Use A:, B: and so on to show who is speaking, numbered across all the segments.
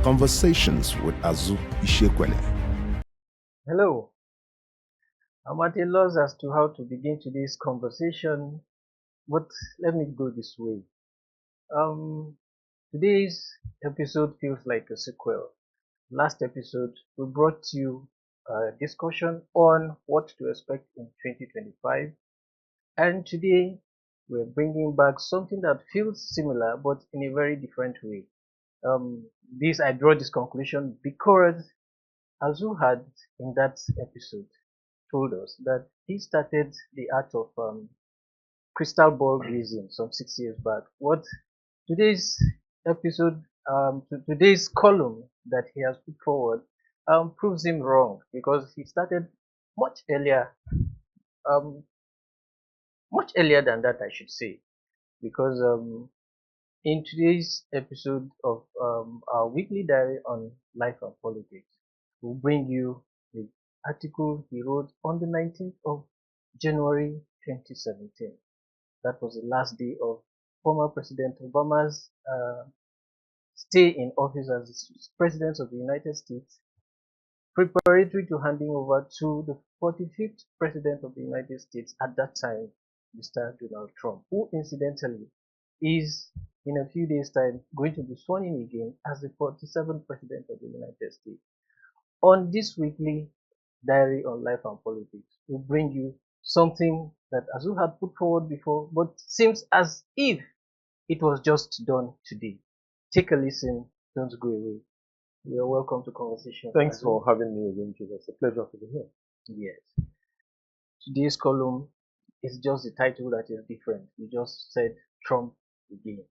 A: Conversations with Azu Ishekwele.
B: Hello, I'm at a loss as to how to begin today's conversation, but let me go this way. Today's episode feels like a sequel. Last episode, we brought you a discussion on what to expect in 2025, and today we're bringing back something that feels similar but in a very different way. I draw this conclusion because Azu had in that episode told us that he started the art of crystal ball gazing some 6 years back. What today's episode, today's column that he has put forward, proves him wrong because he started much earlier, um, much earlier than that, I should say, because in today's episode of our weekly diary on life and politics, we'll bring you the article he wrote on the 19th of January 2017. That was the last day of former President Obama's stay in office as the President of the United States, preparatory to handing over to the 45th President of the United States at that time, Mr. Donald Trump, who incidentally is in a few days' time going to be sworn in again as the 47th President of the United States. On this weekly diary on life and politics, we bring you something that Azu had put forward before, but seems as if it was just done today. Take a listen, don't go away. You are welcome to Conversation.
C: Thanks for having me again, Chief. It's a pleasure to be here.
B: Yes. Today's column is just the title that is different. We just said Trump again.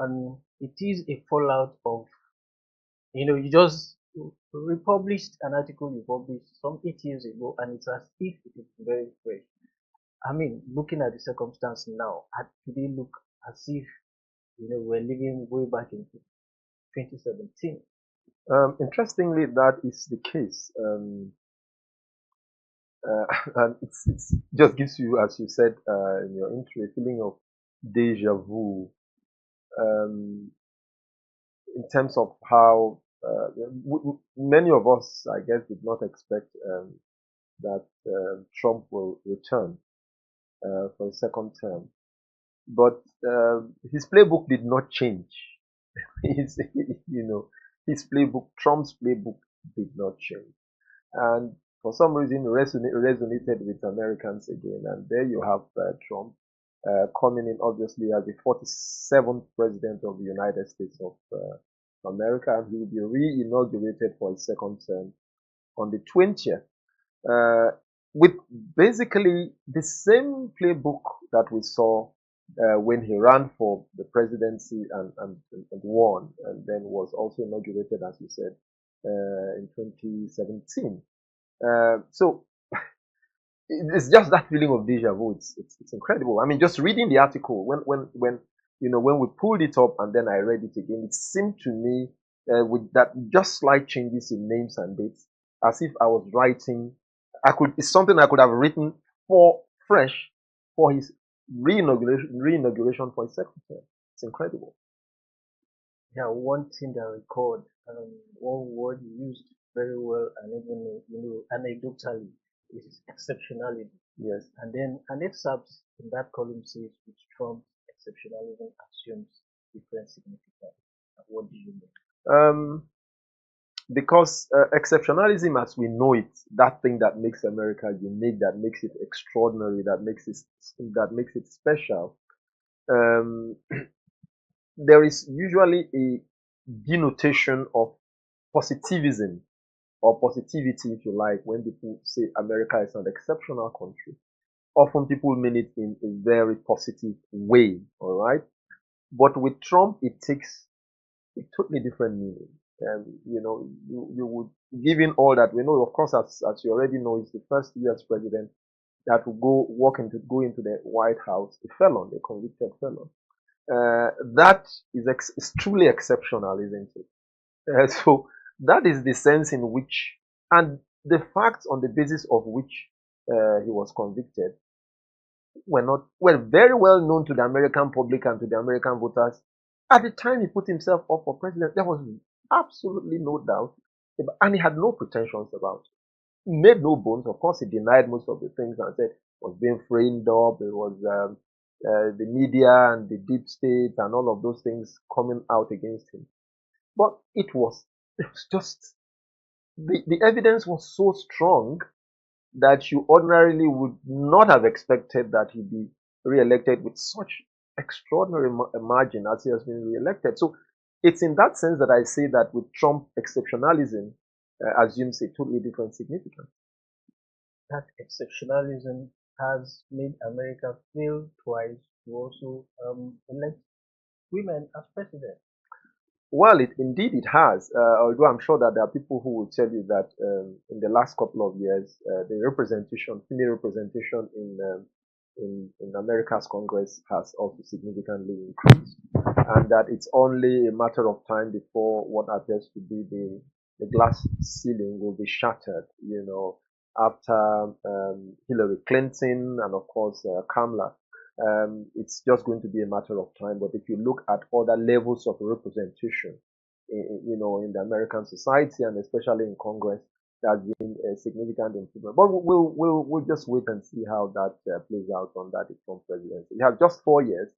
B: And it is a fallout of, you just republished an article you published some 8 years ago, and it's as if it is very fresh. I mean, looking at the circumstance now, today look as if we're living way back in 2017.
C: Interestingly, that is the case. And it's just gives you, as you said in your intro, a feeling of deja vu in terms of how many of us, I guess, did not expect that Trump will return for a second term. But his playbook did not change. His playbook, Trump's playbook did not change. And for some reason resonated with Americans again. And there you have Trump coming in obviously as the 47th president of the United States of America, and he will be re-inaugurated for a second term on the 20th. With basically the same playbook that we saw when he ran for the presidency and won, and then was also inaugurated, as you said, in 2017. So it's just that feeling of deja vu. It's incredible. I mean, just reading the article when we pulled it up and then I read it again, it seemed to me with that just slight changes in names and dates, as if I was writing. It's something I could have written for his re-inauguration for his second term. It's incredible.
B: Yeah, one thing that I recalled, one word you used very well, and even anecdotally, is exceptionalism.
C: Yes.
B: And then an excerpt in that column says, with Trump, exceptionalism assumes different significance. What do you mean?
C: Because exceptionalism, as we know it, that thing that makes America unique, that makes it extraordinary, that makes it special, there is usually a denotation of positivism or positivity, if you like, when people say America is an exceptional country. Often people mean it in a very positive way, all right? But with Trump, it takes a totally different meaning. You would, given all that we know, of course, as you already know, he's the first U.S. president that will go into the White House, a felon, a convicted felon. That is truly exceptional, isn't it? So that is the sense in which, and the facts on the basis of which he was convicted were very well known to the American public and to the American voters. At the time he put himself up for president, there was absolutely no doubt, and he had no pretensions about it. He made no bones. Of course, he denied most of the things and said it was being framed up. It was the media and the deep state and all of those things coming out against him. But it was just the evidence was so strong that you ordinarily would not have expected that he'd be re-elected with such extraordinary margin as he has been re-elected. So it's in that sense that I say that with Trump, exceptionalism assumes a totally different significance.
B: That exceptionalism has made America fail twice to also elect women as president.
C: Well, indeed it has. Although I'm sure that there are people who will tell you that in the last couple of years, the female representation in America's Congress has also significantly increased, and that it's only a matter of time before what appears to be the glass ceiling will be shattered. After Hillary Clinton and of course Kamala. It's just going to be a matter of time. But if you look at other levels of representation, in the American society and especially in Congress, there's been a significant improvement. But we'll just wait and see how that plays out on that Trump presidency. You have just 4 years,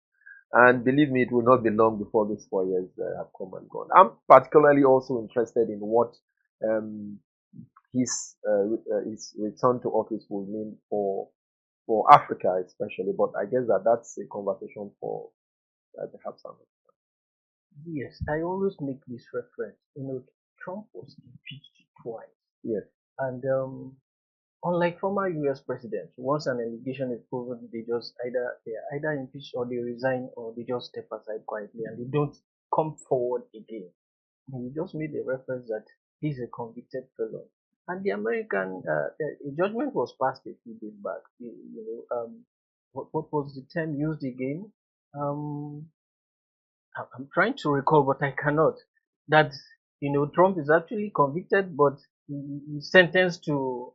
C: and believe me, it will not be long before these 4 years have come and gone. I'm particularly also interested in what his return to office will mean for Africa especially, but I guess that's a conversation for perhaps another.
B: Yes, I always make this reference. Trump was impeached twice,
C: Yes,
B: and unlike former U.S. presidents, once an allegation is proven, they are either impeached or they resign or they just step aside quietly and they don't come forward again. And you just made a reference that he's a convicted felon, and the American a judgment was passed a few days back. What was the term used again? Um, I'm trying to recall, but I cannot. That Trump is actually convicted, but he's sentenced to.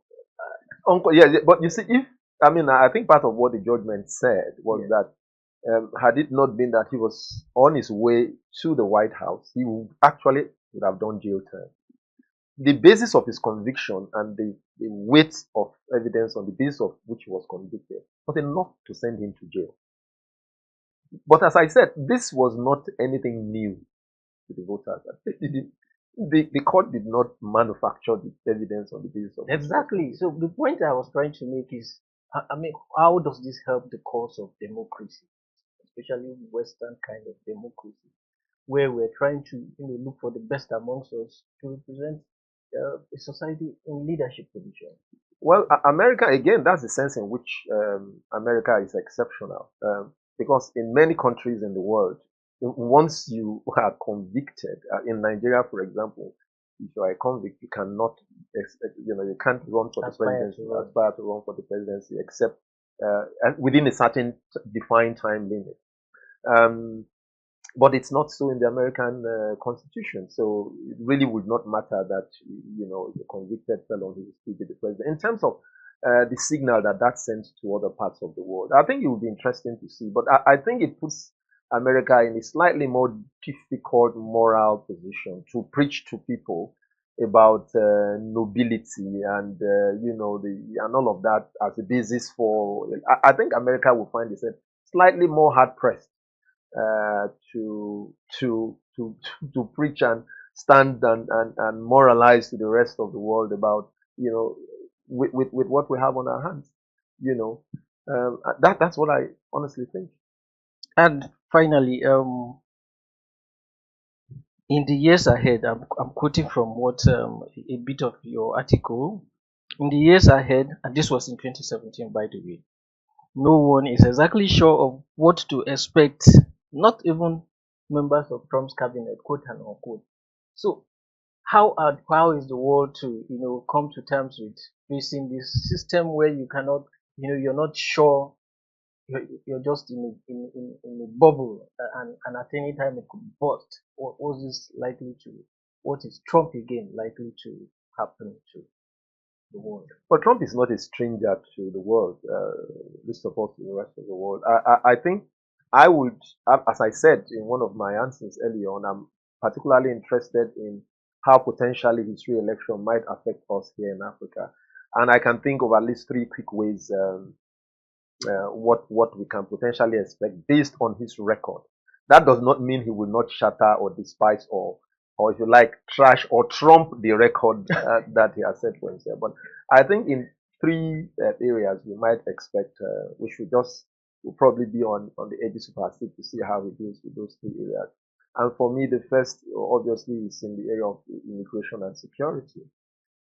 C: Uncle, yeah, yeah, but you see, I think part of what the judgment said was
B: Yes.
C: that had it not been that he was on his way to the White House, he would have done jail time. The basis of his conviction and the weight of evidence on the basis of which he was convicted was enough to send him to jail. But as I said, this was not anything new to the voters. The court did not manufacture the evidence on the basis of
B: Exactly. So the point I was trying to make is, how does this help the cause of democracy, especially Western kind of democracy, where we're trying to look for the best amongst us to represent a society in leadership position.
C: Well, America, again, that's the sense in which America is exceptional. Because in many countries in the world, once you are convicted, in Nigeria, for example, if you are a convict, you cannot, you can't run for the presidency, aspire to run for the presidency, except within a certain defined time limit. But it's not so in the American Constitution. So it really would not matter that, the convicted felon who will still be the president. In terms of the signal that sends to other parts of the world, I think it will be interesting to see. But I think it puts America in a slightly more difficult moral position to preach to people about nobility and, and all of that as a basis for. I think America will find itself slightly more hard pressed to preach and stand and moralize to the rest of the world about with what we have on our hands. That's what I honestly think.
B: And finally, in the years ahead, I'm quoting from what a bit of your article. In the years ahead, and this was in 2017, by the way, no one is exactly sure of what to expect, not even members of Trump's cabinet, quote and unquote. So, how is the world to come to terms with facing this system where you cannot, you're not sure, you're just in a bubble, and at any time it could burst. What is likely to, what is Trump again likely to happen to the world?
C: But Trump is not a stranger to the world, least of all to the rest of the world. I think I would, as I said in one of my answers earlier on, particularly interested in how potentially his re-election might affect us here in Africa. And I can think of at least 3 quick ways what we can potentially expect based on his record. That does not mean he will not shatter or despise or if you like, trash or trump the record that he has set for himself. But I think in 3 areas we might expect, we should just will probably be on the edges of our seat to see how he deals with those 3 areas. And for me, the first obviously is in the area of immigration and security.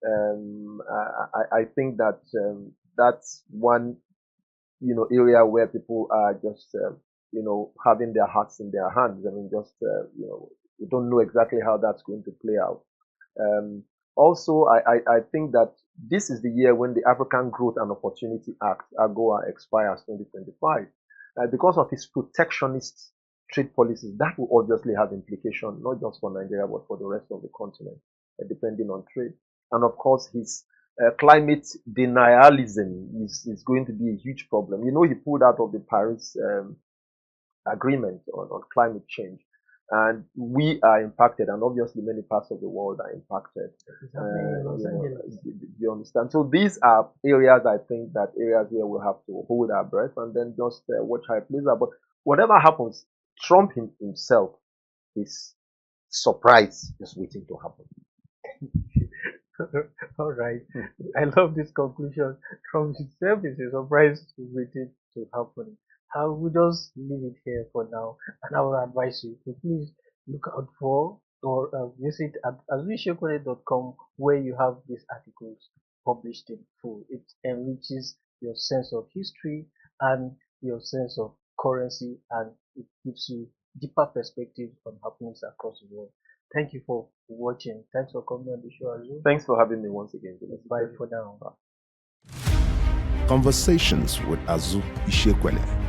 C: I think that that's one area where people are just having their hearts in their hands. I mean, just we don't know exactly how that's going to play out. Also, I think that this is the year when the African Growth and Opportunity Act, AGOA, expires 2025. Because of his protectionist trade policies, that will obviously have implications, not just for Nigeria, but for the rest of the continent, depending on trade. And of course, his climate denialism is going to be a huge problem. He pulled out of the Paris agreement on climate change. And we are impacted, and obviously many parts of the world are impacted. You understand? So these are areas, I think, areas where we have to hold our breath and then just watch how it plays out. But whatever happens, Trump himself is surprised, just waiting to happen.
B: All right. I love this conclusion. Trump himself is a surprise waiting to happen. I will just leave it here for now, and I will advise you to please look out for or visit at azuishekwele.com, where you have these articles published in full. It enriches your sense of history and your sense of currency, and it gives you deeper perspective on happenings across the world. Thank you for watching. Thanks for coming on the show, Azu.
C: Thanks for having me once again.
B: Bye for now.
A: Conversations with Azu Ishekwele.